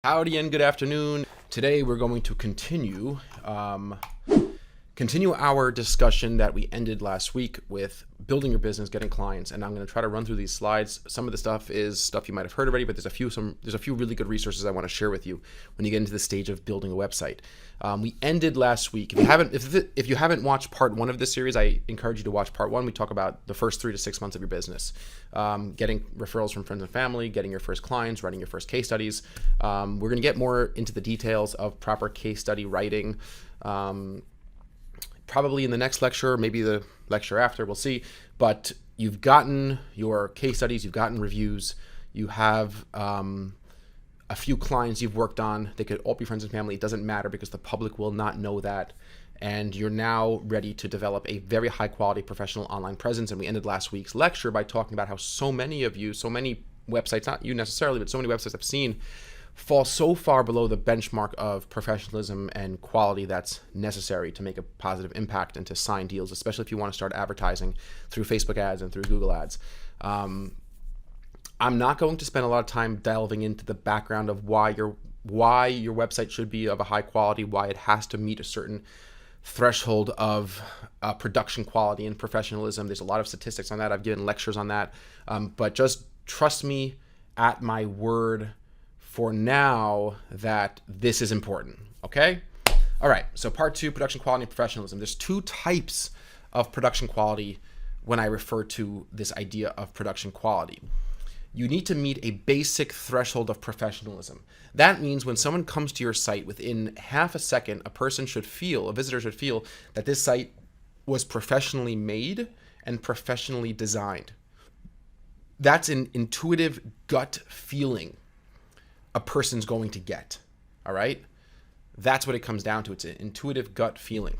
Howdy and good afternoon. Today we're going to continue our discussion that we ended last week with building your business, getting clients, and I'm going to try to run through these slides. Some of the stuff is stuff you might have heard already, but there's a few really good resources I want to share with you when you get into the stage of building a website. We ended last week. If you haven't watched part one of this series, I encourage you to watch part one. We talk about the first 3 to 6 months of your business, getting referrals from friends and family, getting your first clients, writing your first case studies. We're going to get more into the details of proper case study writing. Probably in the next lecture, maybe the lecture after, we'll see. But you've gotten your case studies, you've gotten reviews, you have a few clients you've worked on. They could all be friends and family. It doesn't matter because the public will not know that. And you're now ready to develop a very high quality professional online presence. And we ended last week's lecture by talking about how so many of you, so many websites, not you necessarily, but so many websites I've seen fall so far below the benchmark of professionalism and quality that's necessary to make a positive impact and to sign deals, especially if you want to start advertising through Facebook ads and through Google ads. I'm not going to spend a lot of time delving into the background of why your website should be of a high quality, why it has to meet a certain threshold of production quality and professionalism. There's a lot of statistics on that. I've given lectures on that, but just trust me at my word for now that this is important, okay? All right, so part 2, production quality and professionalism. There's 2 types of production quality when I refer to this idea of production quality. You need to meet a basic threshold of professionalism. That means when someone comes to your site, within half a second, a visitor should feel that this site was professionally made and professionally designed. That's an intuitive gut feeling a person's going to get, all right? That's what it comes down to. It's an intuitive gut feeling.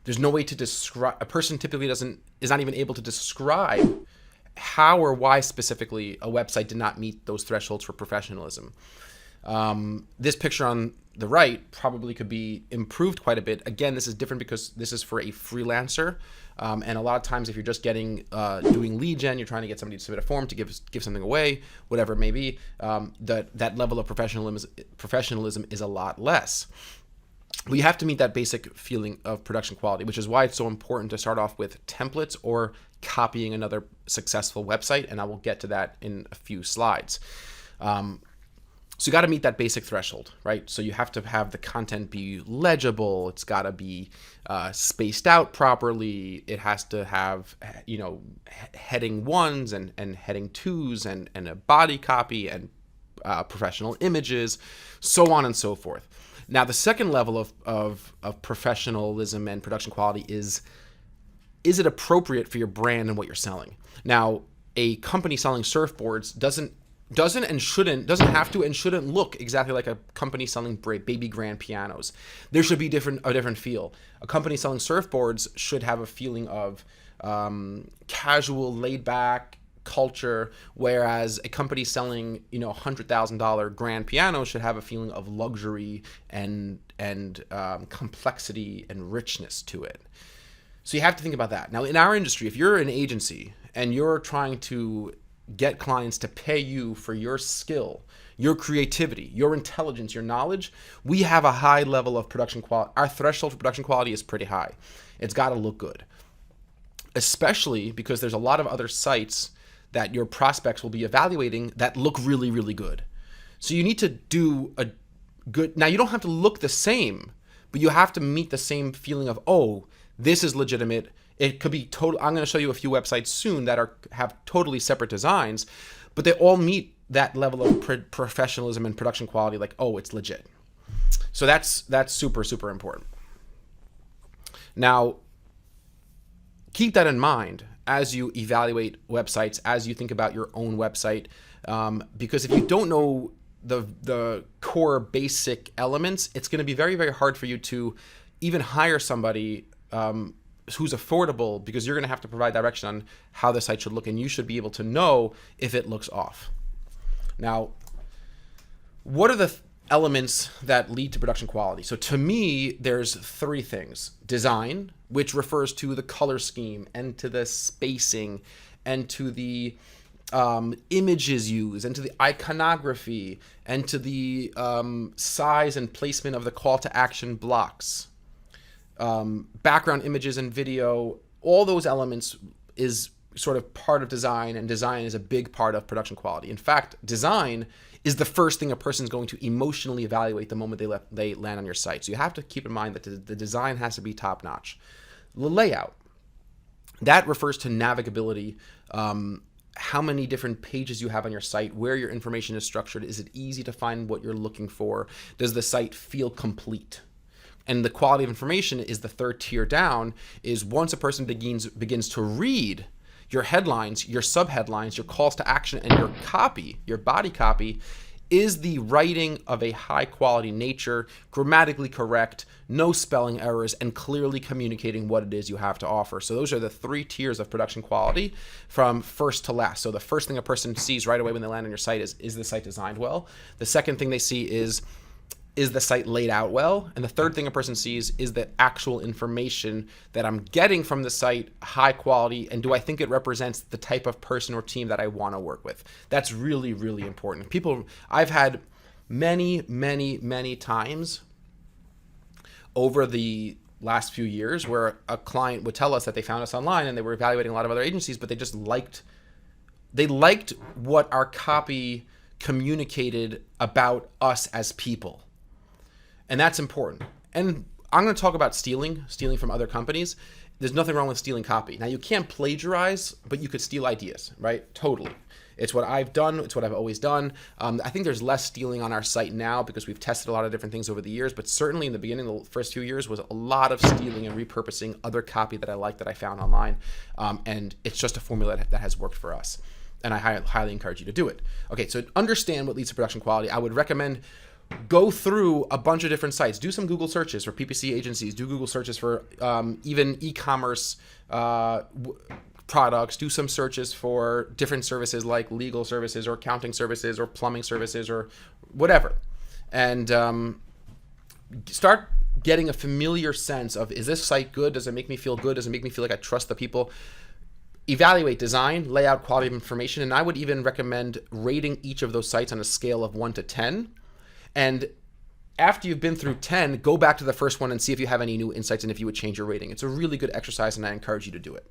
There's no way to describe, a person typically is not even able to describe how or why specifically a website did not meet those thresholds for professionalism. This picture on the right probably could be improved quite a bit. Again, this is different because this is for a freelancer. And a lot of times if you're just doing lead gen, you're trying to get somebody to submit a form to give something away, whatever it may be, that level of professionalism is a lot less. We have to meet that basic feeling of production quality, which is why it's so important to start off with templates or copying another successful website, and I will get to that in a few slides. So you got to meet that basic threshold, right? So you have to have the content be legible. It's got to be spaced out properly. It has to have, heading 1s and heading 2s and a body copy and professional images, so on and so forth. Now, the second level of professionalism and production quality is it appropriate for your brand and what you're selling? Now, a company selling surfboards doesn't have to and shouldn't look exactly like a company selling baby grand pianos. There should be a different feel. A company selling surfboards should have a feeling of casual, laid back culture, whereas a company selling $100,000 grand piano should have a feeling of luxury and complexity and richness to it. So you have to think about that. Now, in our industry, if you're an agency and you're trying to get clients to pay you for your skill, your creativity, your intelligence, your knowledge, we have a high level of production quality. Our threshold for production quality is pretty high. It's got to look good, especially because there's a lot of other sites that your prospects will be evaluating that look really, really good. So you need to do a good, now you don't have to look the same, but you have to meet the same feeling of, oh, this is legitimate. It could be total. I'm going to show you a few websites soon that have totally separate designs, but they all meet that level of professionalism and production quality. Like, oh, it's legit. So that's super, super important. Now, keep that in mind as you evaluate websites, as you think about your own website, because if you don't know the core basic elements, it's going to be very, very hard for you to even hire somebody who's affordable, because you're going to have to provide direction on how the site should look, and you should be able to know if it looks off. Now, what are the elements that lead to production quality? So to me, there's 3 things. Design, which refers to the color scheme and to the spacing and to the images used, and to the iconography, and to the size and placement of the call to action blocks, background images and video, all those elements is sort of part of design, and design is a big part of production quality. In fact, design is the first thing a person's going to emotionally evaluate the moment they land on your site. So you have to keep in mind that the design has to be top notch. The layout, that refers to navigability, how many different pages you have on your site, where your information is structured. Is it easy to find what you're looking for? Does the site feel complete? And the quality of information is the third tier down, is once a person begins to read your headlines, your subheadlines, your calls to action, and your copy, your body copy, is the writing of a high quality nature, grammatically correct, no spelling errors, and clearly communicating what it is you have to offer. So those are the three tiers of production quality from first to last. So the first thing a person sees right away when they land on your site is the site designed well? The second thing they see is the site laid out well? And the third thing a person sees is the actual information that I'm getting from the site high quality, and do I think it represents the type of person or team that I want to work with? That's really, really important. I've had many times over the last few years where a client would tell us that they found us online and they were evaluating a lot of other agencies, but they just liked what our copy communicated about us as people. And that's important. And I'm going to talk about stealing from other companies. There's nothing wrong with stealing copy. Now, you can't plagiarize, but you could steal ideas, right? Totally. It's what I've done. It's what I've always done. I think there's less stealing on our site now because we've tested a lot of different things over the years, but certainly in the beginning, the first few years, was a lot of stealing and repurposing other copy that I liked that I found online. And it's just a formula that has worked for us. And I highly encourage you to do it. Okay, so to understand what leads to production quality, I would recommend go through a bunch of different sites. Do some Google searches for PPC agencies. Do Google searches for even e-commerce products. Do some searches for different services like legal services or accounting services or plumbing services or whatever. And start getting a familiar sense of, is this site good? Does it make me feel good? Does it make me feel like I trust the people? Evaluate design, layout, quality of information, and I would even recommend rating each of those sites on a scale of 1 to 10. And after you've been through 10, go back to the first one and see if you have any new insights and if you would change your rating. It's a really good exercise, and I encourage you to do it.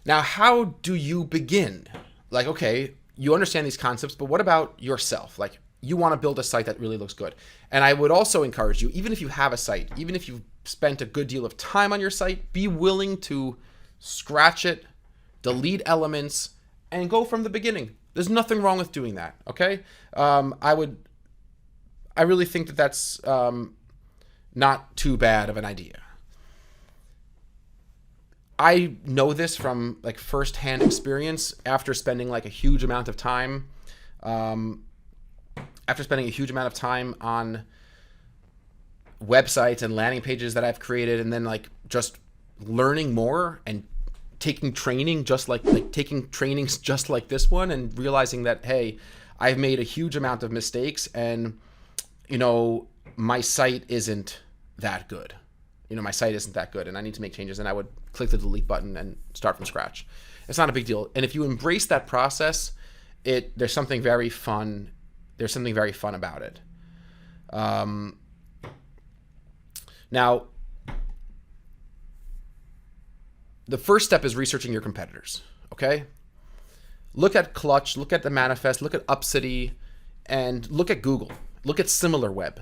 Now, how do you begin? Like, okay, you understand these concepts, but what about yourself? Like, you want to build a site that really looks good. And I would also encourage you, even if you have a site, even if you've spent a good deal of time on your site, be willing to scratch it, delete elements, and go from the beginning. There's nothing wrong with doing that, okay? I really think that that's not too bad of an idea. I know this from like firsthand experience after spending like a huge amount of time, on websites and landing pages that I've created, and then like just learning more and taking training taking trainings just like this one, and realizing that, hey, I've made a huge amount of mistakes, and my site isn't that good. My site isn't that good, and I need to make changes. And I would click the delete button and start from scratch. It's not a big deal. And if you embrace that process, there's something very fun. There's something very fun about it. Now, the first step is researching your competitors, okay? Look at Clutch, look at The Manifest, look at Upcity, and look at Google. Look at SimilarWeb.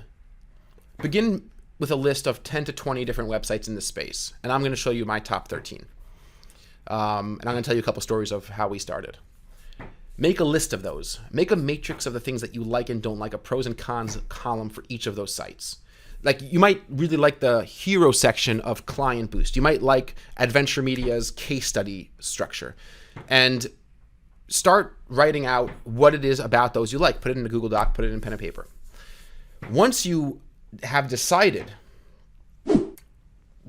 Begin with a list of 10 to 20 different websites in this space, and I'm going to show you my top 13. And I'm going to tell you a couple stories of how we started. Make a list of those. Make a matrix of the things that you like and don't like, a pros and cons column for each of those sites. Like, you might really like the hero section of Client Boost. You might like Adventure Media's case study structure. And start writing out what it is about those you like. Put it in a Google Doc, put it in pen and paper. Once you have decided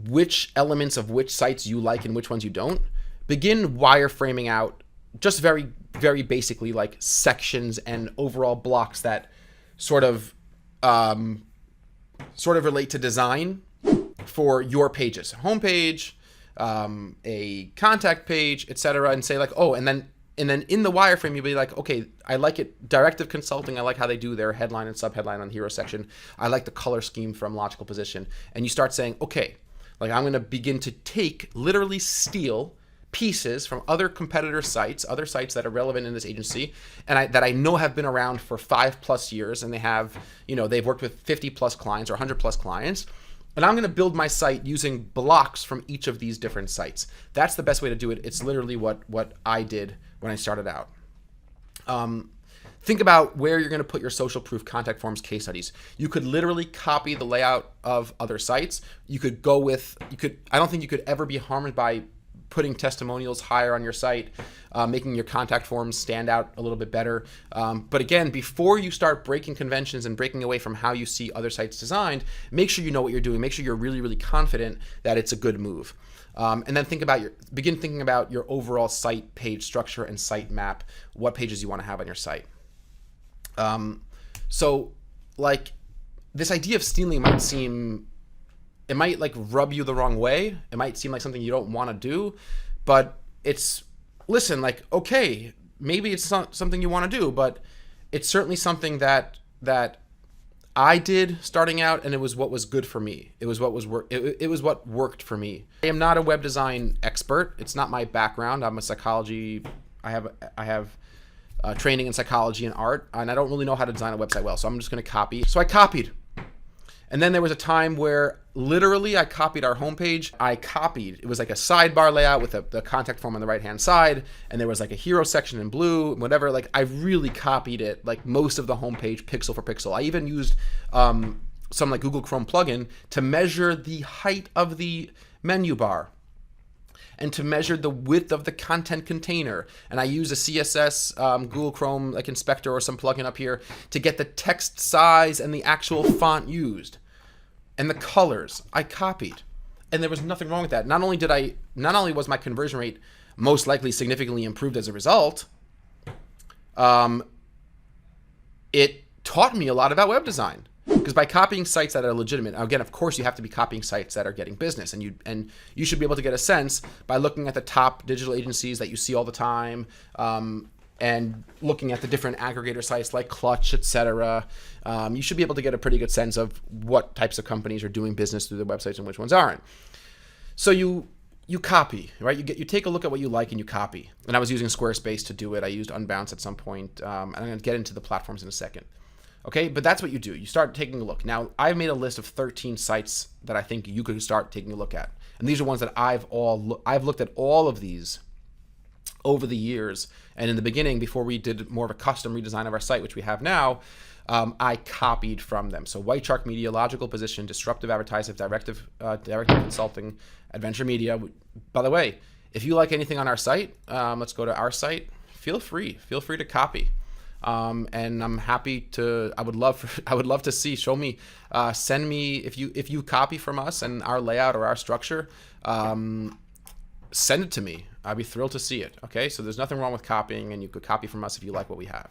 which elements of which sites you like and which ones you don't, begin wireframing out just very, very basically like sections and overall blocks that sort of relate to design for your pages, homepage, a contact page, etc., and say like, oh, and then And then in the wireframe, you'll be like, okay, I like it. Directive Consulting, I like how they do their headline and subheadline on the hero section. I like the color scheme from Logical Position. And you start saying, okay, like I'm going to begin to literally steal pieces from other competitor sites, other sites that are relevant in this agency, and that I know have been around for 5+ years, and they have, they've worked with 50+ clients or 100+ clients. And I'm going to build my site using blocks from each of these different sites. That's the best way to do it. It's literally what I did when I started out. Think about where you're going to put your social proof contact forms case studies. You could literally copy the layout of other sites. I don't think you could ever be harmed by putting testimonials higher on your site, making your contact forms stand out a little bit better. But again, before you start breaking conventions and breaking away from how you see other sites designed, make sure you know what you're doing. Make sure you're really, really confident that it's a good move. And then begin thinking about your overall site page structure and site map, what pages you want to have on your site. So like this idea of stealing might like rub you the wrong way. It might seem like something you don't want to do, but listen, like, okay, maybe it's not something you want to do, but it's certainly something that I did starting out, and it was what was good for me. It was what worked for me. I am not a web design expert. It's not my background. I'm a psychology. I have training in psychology and art, and I don't really know how to design a website well, so I'm just going to copy. So I copied. And then there was a time where literally I copied our homepage. It was like a sidebar layout with the contact form on the right-hand side, and there was like a hero section in blue, whatever. Like I really copied it, like most of the homepage pixel for pixel. I even used some like Google Chrome plugin to measure the height of the menu bar and to measure the width of the content container. And I use a CSS Google Chrome like inspector or some plugin up here to get the text size and the actual font used and the colors. I copied, and there was nothing wrong with that. Not only was my conversion rate most likely significantly improved as a result, it taught me a lot about web design. Because by copying sites that are legitimate, again, of course, you have to be copying sites that are getting business, and you should be able to get a sense by looking at the top digital agencies that you see all the time, and looking at the different aggregator sites like Clutch, etc. You should be able to get a pretty good sense of what types of companies are doing business through their websites and which ones aren't. So you copy, right? You take a look at what you like and you copy. And I was using Squarespace to do it. I used Unbounce at some point, and I'm going to get into the platforms in a second. Okay, but that's what you do. You start taking a look. Now, I've made a list of 13 sites that I think you could start taking a look at. And these are ones that I've looked at all of these over the years. And in the beginning, before we did more of a custom redesign of our site, which we have now, I copied from them. So White Shark Media, Logical Position, Disruptive Advertising, Directive Consulting, Adventure Media. By the way, if you like anything on our site, let's go to our site. Feel free to copy. And I'm happy to. I would love to see. Show me. Send me if you copy from us and our layout or our structure. Send it to me. I'd be thrilled to see it. Okay, so there's nothing wrong with copying, and you could copy from us if you like what we have.